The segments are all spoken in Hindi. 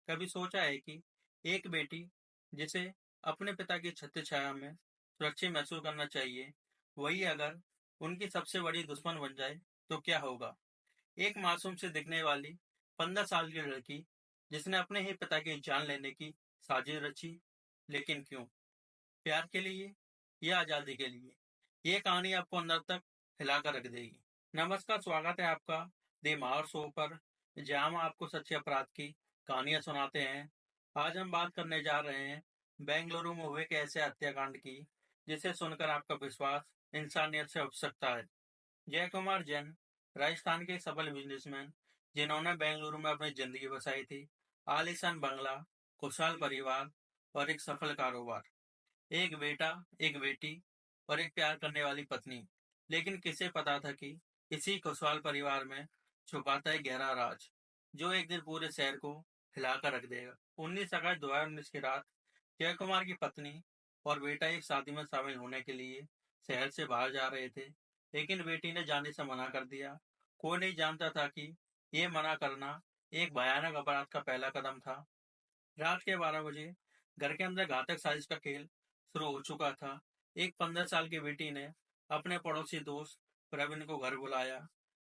कभी सोचा है कि एक बेटी जिसे अपने पिता की छत्र छाया में सुरक्षित महसूस करना चाहिए, वही अगर उनकी सबसे बड़ी दुश्मन बन जाए तो क्या होगा? एक मासूम से दिखने वाली 15 साल की लड़की जिसने अपने ही पिता की जान लेने की साजिश रची, लेकिन क्यों? प्यार के लिए या आजादी के लिए? ये कहानी आपको अंदर तक हिलाकर रख देगी। नमस्कार, स्वागत है आपका द माहौर शो पर, जहां हम आपको सच्चे अपराध की कहानियां सुनाते हैं। आज हम बात करने जा रहे हैं बेंगलुरु में हुए एक ऐसे हत्याकांड की जिसे सुनकर आपका विश्वास इंसानियत से उठ सकता है। जय कुमार जैन राजस्थान के एक सफल बिजनेसमैन जिन्होंने बेंगलुरु में अपनी जिंदगी बसाई थी। आलीशान बंगला, खुशहाल परिवार और एक सफल कारोबार। एक बेटा, एक बेटी और एक प्यार करने वाली पत्नी। लेकिन किसे पता था कि इसी खुशहाल परिवार में छुपा था एक गहरा राज, जो एक दिन पूरे शहर को हिलाकर रख देगा। 19 अगस्त 2019 की रात जय कुमार की पत्नी और बेटा एक शादी में शामिल होने के लिए शहर से बाहर जा रहे थे, लेकिन बेटी ने जाने से मना कर दिया। कोई नहीं जानता था कि ये मना करना एक भयानक अपराध का पहला कदम था। रात के 12 बजे घर के अंदर घातक साजिश का खेल शुरू हो चुका था। एक 15 साल की बेटी ने अपने पड़ोसी दोस्त प्रवीण को घर बुलाया।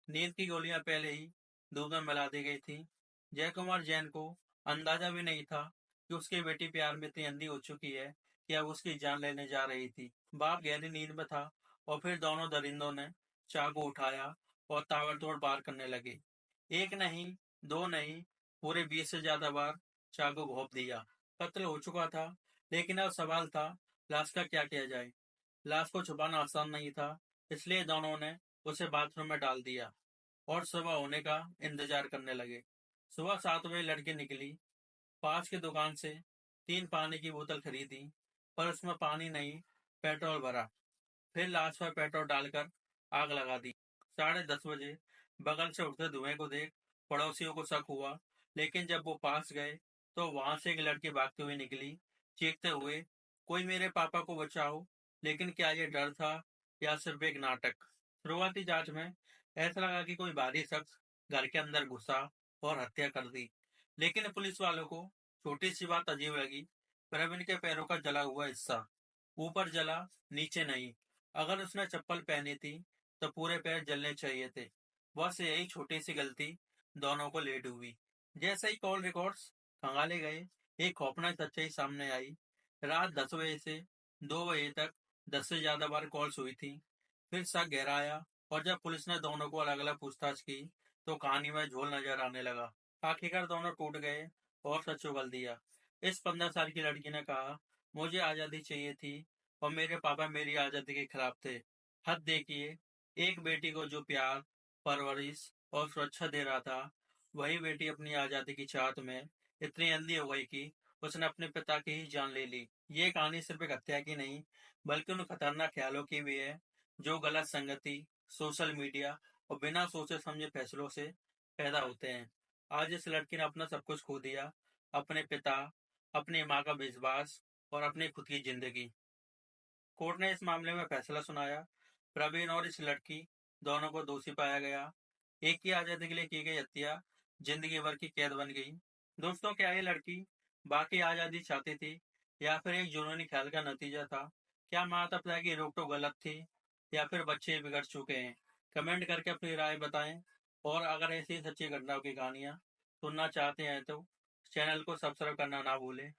नींद की गोलियां पहले ही दूध में मिला दी गई थी। जय कुमार जैन को अंदाजा भी नहीं था कि उसकी बेटी प्यार में इतनी अंधी हो चुकी है कि अब उसकी जान लेने जा रही थी। बाप गहरी नींद में था और फिर दोनों दरिंदों ने चाकू उठाया और ताबड़तोड़ वार करने लगे। एक नहीं, दो नहीं, पूरे 20 से ज्यादा बार चाकू घोंप दिया। कत्ल हो चुका था, लेकिन अब सवाल था, लाश का क्या किया जाए? लाश को छुपाना आसान नहीं था, इसलिए दोनों ने उसे बाथरूम में डाल दिया और सुबह होने का इंतजार करने लगे। सुबह 7 बजे लड़की निकली, पास की दुकान से 3 पानी की बोतल खरीदी, पर उसमें पानी नहीं, पेट्रोल भरा। फिर लाश पर पेट्रोल डालकर आग लगा दी। 10:30 बजे बगल से उठते धुएं को देख पड़ोसियों को शक हुआ, लेकिन जब वो पास गए तो वहां से एक लड़की भागती हुई निकली, चीखते हुए, कोई मेरे पापा को बचाओ। लेकिन क्या ये डर था या सिर्फ एक नाटक? शुरुआती जांच में ऐसा लगा कि कोई बाहरी शख्स घर के अंदर घुसा और हत्या कर दी, लेकिन पुलिस वालों को छोटी सी बात अजीब लगी। प्रवीण के पैरों का जला हुआ हिस्सा ऊपर जला, नीचे नहीं। अगर उसने चप्पल पहनी थी तो पूरे पैर जलने चाहिए थे। बस यही छोटी सी गलती दोनों को ले डूबी। जैसे ही कॉल रिकॉर्ड्स खंगाले गए, एक खौफनाक सच्चाई सामने आई। रात 10 बजे से 2 बजे तक 10 से ज्यादा बार कॉल्स हुई थी। फिर शक गहराया और जब पुलिस ने दोनों को अलग अलग पूछताछ की तो कहानी में झोल नजर आने लगा। आखिरकार दोनों टूट गए और सच उगल दिया। इस 15 साल की लड़की ने कहा, मुझे आजादी चाहिए थी और मेरे पापा मेरी आजादी के खिलाफ थे। हद देखिए, एक बेटी को जो प्यार, परवरिश और सुरक्षा दे रहा था, वही बेटी अपनी आजादी की चाहत में इतनी अंधी हो गई कि उसने अपने पिता की ही जान ले ली। ये कहानी सिर्फ एक हत्या की नहीं, बल्कि उन खतरनाक ख्यालों की भी है जो गलत संगति, सोशल मीडिया और बिना सोचे समझे फैसलों से पैदा होते हैं। आज इस लड़की ने अपना सब कुछ खो दिया, अपने पिता, अपनी माँ का विश्वास और अपनी खुद की जिंदगी। कोर्ट ने इस मामले में फैसला सुनाया। प्रवीण और इस लड़की दोनों को दोषी पाया गया। एक की आजादी के लिए की गई हत्या जिंदगी भर की कैद बन गई। दोस्तों, क्या ये लड़की बाकी आजादी चाहती थी या फिर एक जुनूनी ख्याल का नतीजा था? क्या माता पिता की रोक टोक गलत थी या फिर बच्चे बिगड़ चुके हैं? कमेंट करके अपनी राय बताएं। और अगर ऐसी सच्ची घटनाओं की कहानियां सुनना चाहते हैं तो चैनल को सब्सक्राइब करना ना भूलें।